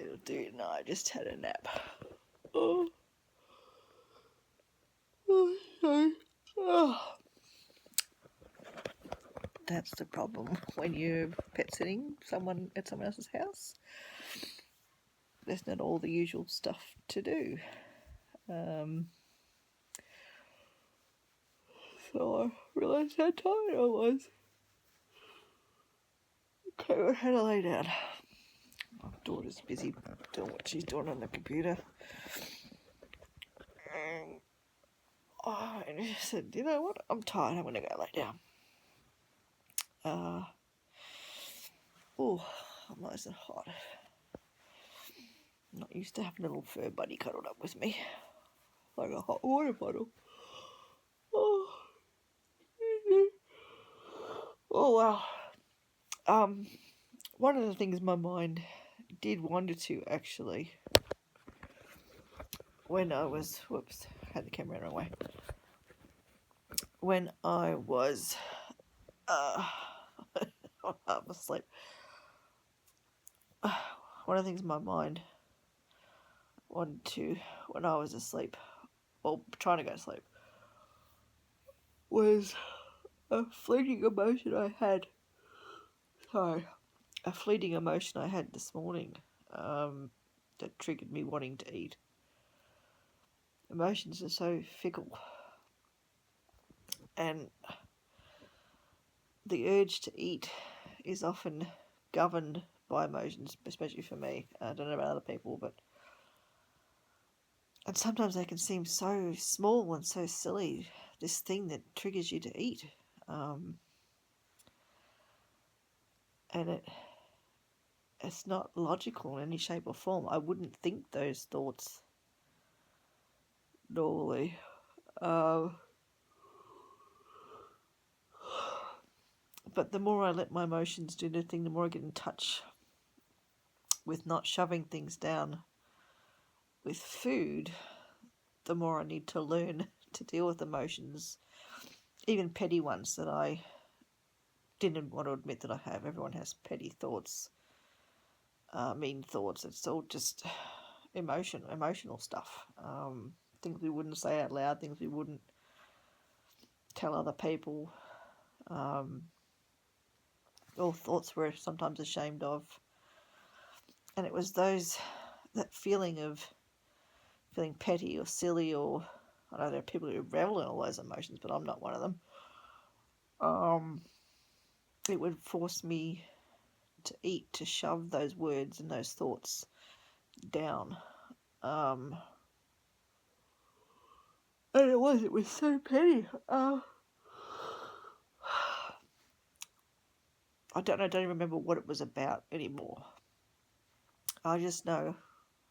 little dude and I just had a nap. Oh. Oh, sorry. Oh. That's the problem when you're pet sitting someone at someone else's house. There's not all the usual stuff to do. So I realised how tired I was. Okay, I had to lay down. My daughter's busy doing what she's doing on the computer. And I said, you know what, I'm tired, I'm going to go lay down. Oh, I'm nice and hot. I'm not used to having a little fur buddy cuddled up with me. Like a hot water bottle. Oh, oh wow. One of the things my mind did wander to, actually, when I was, whoops, had the camera the wrong way. When I was I'm asleep. One of the things my mind wanted to, when I was asleep, or trying to go to sleep, was a fleeting emotion I had. Sorry, a fleeting emotion I had this morning that triggered me wanting to eat. Emotions are so fickle, and the urge to eat is often governed by emotions, especially for me. I don't know about other people, and sometimes they can seem so small and so silly, this thing that triggers you to eat. And it's not logical in any shape or form. I wouldn't think those thoughts normally. But the more I let my emotions do their thing, the more I get in touch with not shoving things down with food, the more I need to learn to deal with emotions, even petty ones that I didn't want to admit that I have. Everyone has petty thoughts, mean thoughts. It's all just emotional stuff. Things we wouldn't say out loud, things we wouldn't tell other people, all thoughts we're sometimes ashamed of. And it was that feeling of feeling petty or silly, or I know there are people who revel in all those emotions, but I'm not one of them. It would force me to eat, to shove those words and those thoughts down. And it was so petty. I don't even remember what it was about anymore. I just know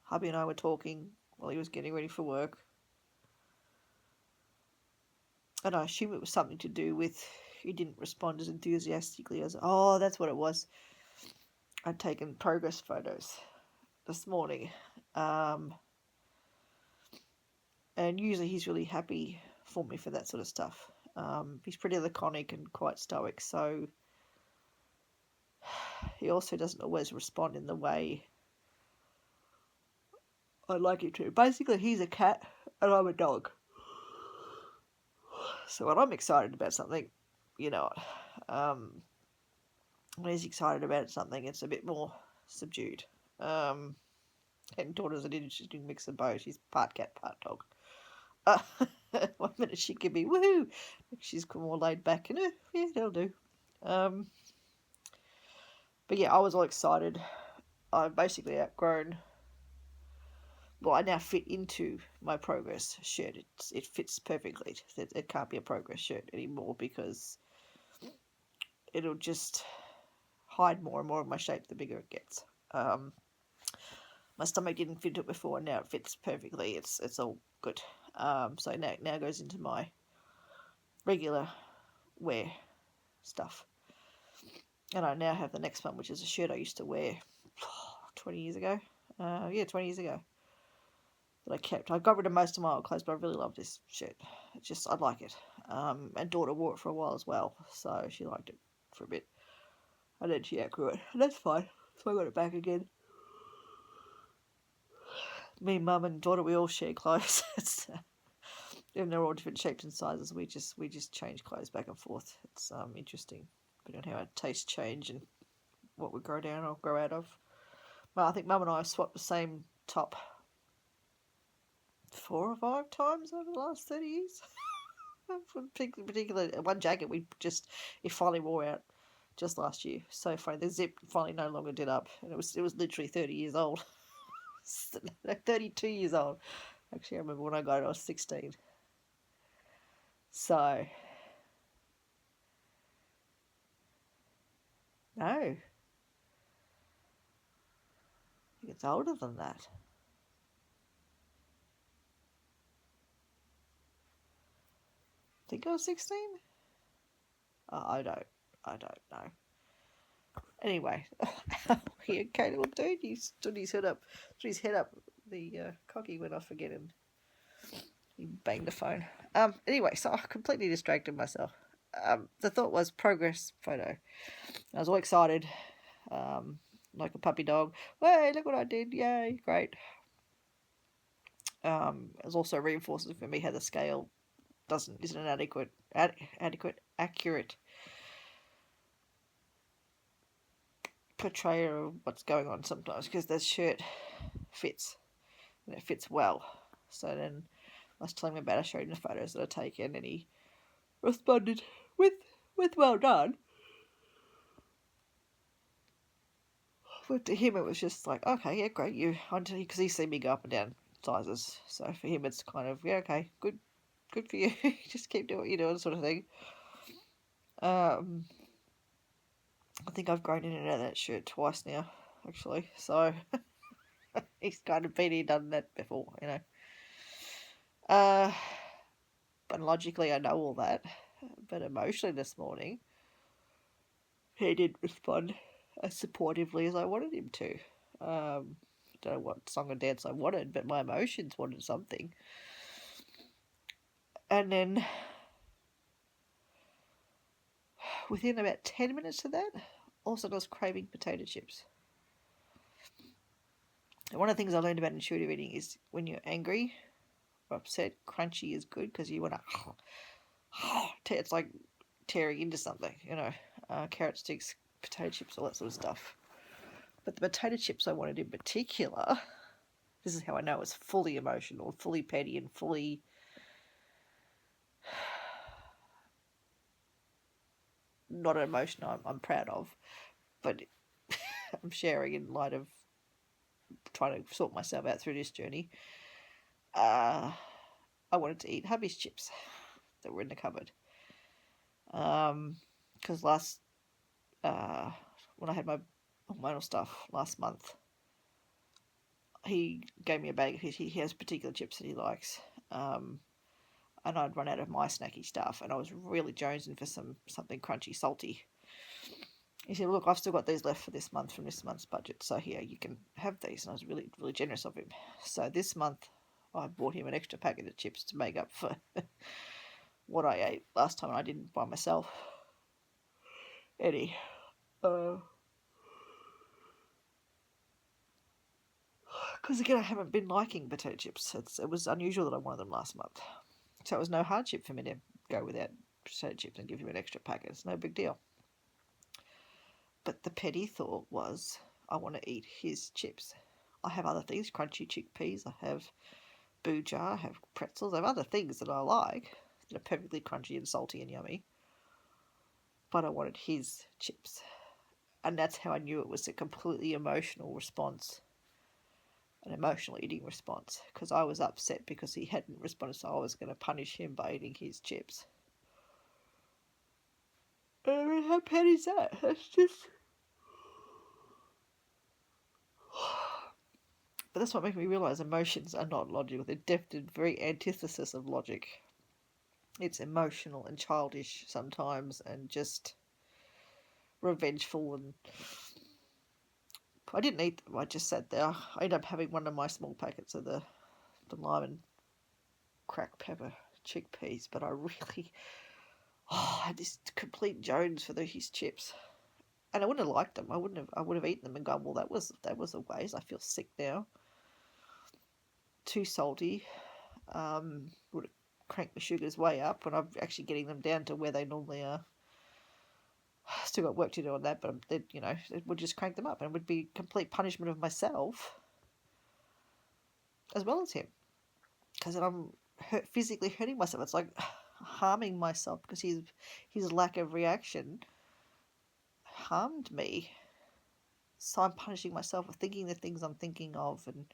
hubby and I were talking while he was getting ready for work. And I assume it was something to do with he didn't respond as enthusiastically as, oh, that's what it was. I'd taken progress photos this morning. And usually he's really happy for me for that sort of stuff. He's pretty laconic and quite stoic, so he also doesn't always respond in the way I'd like him to. Basically, he's a cat and I'm a dog. So when I'm excited about something, you know it. When he's excited about something, it's a bit more subdued. And daughter's an interesting mix of both. She's part cat, part dog. 1 minute she can be woohoo, she's more laid back and yeah, that'll do. But yeah, I was all excited. I've basically outgrown. Well, I now fit into my progress shirt. It fits perfectly. It can't be a progress shirt anymore because it'll just hide more and more of my shape the bigger it gets. My stomach didn't fit it before, and now it fits perfectly. It's all good. So now goes into my regular wear stuff. And I now have the next one, which is a shirt I used to wear 20 years ago. 20 years ago. That I kept. I got rid of most of my old clothes, but I really love this shirt. I like it. And daughter wore it for a while as well, so she liked it for a bit. And then she outgrew it. And that's fine. So I got it back again. me, mum, and daughter, we all share clothes. And they're all different shapes and sizes. We just change clothes back and forth. It's interesting, depending on how our tastes change and what we grow down or grow out of. Well, I think mum and I have swapped the same top 4 or 5 times over the last 30 years. Particularly one jacket it finally wore out just last year. So funny, the zip finally no longer did up, and it was literally 30 years old. 32 years old. Actually, I remember when I got it, I was 16. So no, I think it's older than that. I think I was 16. I don't know. Anyway, he okay, little dude. He stood his head up. The cocky went off again, and he banged the phone. Anyway, so I completely distracted myself. The thought was progress photo. I was all excited, like a puppy dog. Hey, look what I did! Yay, great. It was also reinforcing for me how the scale isn't an adequate, accurate portrayal of what's going on sometimes, because the shirt fits and it fits well. So then I was telling him about it, I showed him the photos that I'd taken, and he responded with well done. But to him it was just like, okay, yeah, great, because he's seen me go up and down sizes. So for him it's kind of, yeah, okay, good for you. Just keep doing what you're doing, sort of thing. I think I've grown in and out of that shirt twice now, actually. So he's kind of been here, done that before, you know. But logically I know all that. But emotionally this morning, he didn't respond as supportively as I wanted him to. Don't know what song and dance I wanted, but my emotions wanted something. And then within about 10 minutes of that, all of a sudden I was craving potato chips. And one of the things I learned about intuitive eating is when you're angry or upset, crunchy is good, because you want to, it's like tearing into something, you know, carrot sticks, potato chips, all that sort of stuff. But the potato chips I wanted in particular, this is how I know it's fully emotional, fully petty, and fully not an emotion I'm proud of, but I'm sharing in light of trying to sort myself out through this journey. I wanted to eat hubby's chips that were in the cupboard. Because when I had my hormonal stuff last month, he gave me a bag. He has particular chips that he likes. And I'd run out of my snacky stuff, and I was really jonesing for something crunchy, salty. He said, look, I've still got these left for this month from this month's budget, so here, you can have these. And I was really, really generous of him. So this month, I bought him an extra packet of chips to make up for what I ate last time I didn't by myself. Eddie. Because again, I haven't been liking potato chips. It was unusual that I wanted them last month. So it was no hardship for me to go without potato chips and give him an extra packet. It's no big deal. But the petty thought was, I want to eat his chips. I have other things, crunchy chickpeas, I have boojar, I have pretzels, I have other things that I like that are perfectly crunchy and salty and yummy. But I wanted his chips. And that's how I knew it was a completely emotional response. An emotional eating response. Because I was upset because he hadn't responded, so I was going to punish him by eating his chips. I mean, how petty is that? That's just... But that's what makes me realise emotions are not logical. They're definitely the very antithesis of logic. It's emotional and childish sometimes, and just revengeful. And I didn't eat them. I just sat there. I ended up having one of my small packets of the lime and cracked pepper chickpeas. But I really, I had this complete Jones for his chips, and I wouldn't have liked them. I would have eaten them and gone, well, that was a waste. I feel sick now. too salty. Would crank my sugars way up when I'm actually getting them down to where they normally are. Still got work to do on that, but it would just crank them up, and it would be complete punishment of myself as well as him, because then I'm physically hurting myself. It's like harming myself because his lack of reaction harmed me. So I'm punishing myself for thinking the things I'm thinking of, and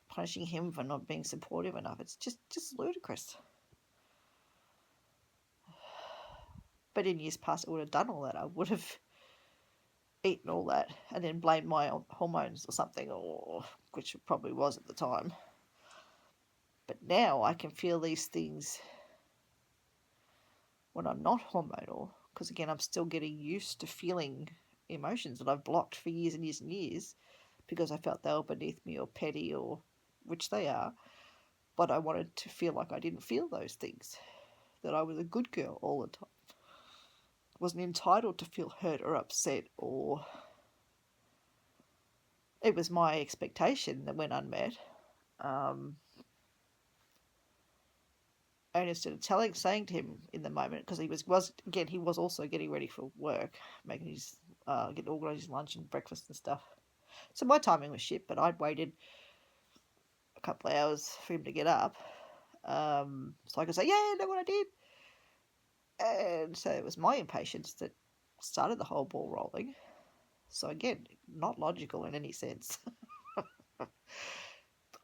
punishing him for not being supportive enough. It's just ludicrous. But in years past, I would have done all that. I would have eaten all that and then blamed my hormones or something, or which it probably was at the time. But now I can feel these things when I'm not hormonal, because again, I'm still getting used to feeling emotions that I've blocked for years and years and years because I felt they were beneath me or petty, or which they are. But I wanted to feel like I didn't feel those things, that I was a good girl all the time. I wasn't entitled to feel hurt or upset, or it was my expectation that went unmet. And instead of saying to him in the moment, because he was also getting ready for work, making his getting organised his lunch and breakfast and stuff. So my timing was shit, but I'd waited a couple of hours for him to get up, so I could say, "Yeah, look what I did." And so it was my impatience that started the whole ball rolling. So again, not logical in any sense.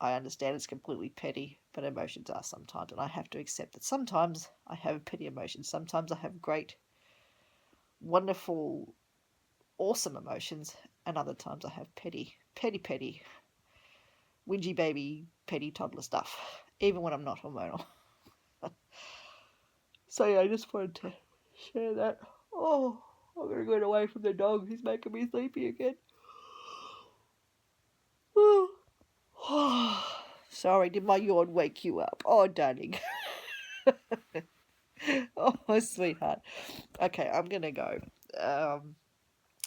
I understand it's completely petty, but emotions are sometimes, and I have to accept that sometimes I have petty emotions. Sometimes I have great, wonderful, awesome emotions, and other times I have petty, whingy baby, petty toddler stuff, even when I'm not hormonal. So yeah, I just wanted to share that. Oh, I'm going to get away from the dog. He's making me sleepy again. Sorry, did my yawn wake you up? Oh, darling. Oh, sweetheart. Okay, I'm going to go.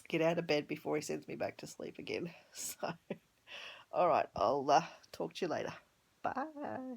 Get out of bed before he sends me back to sleep again. So, all right, I'll talk to you later. Bye.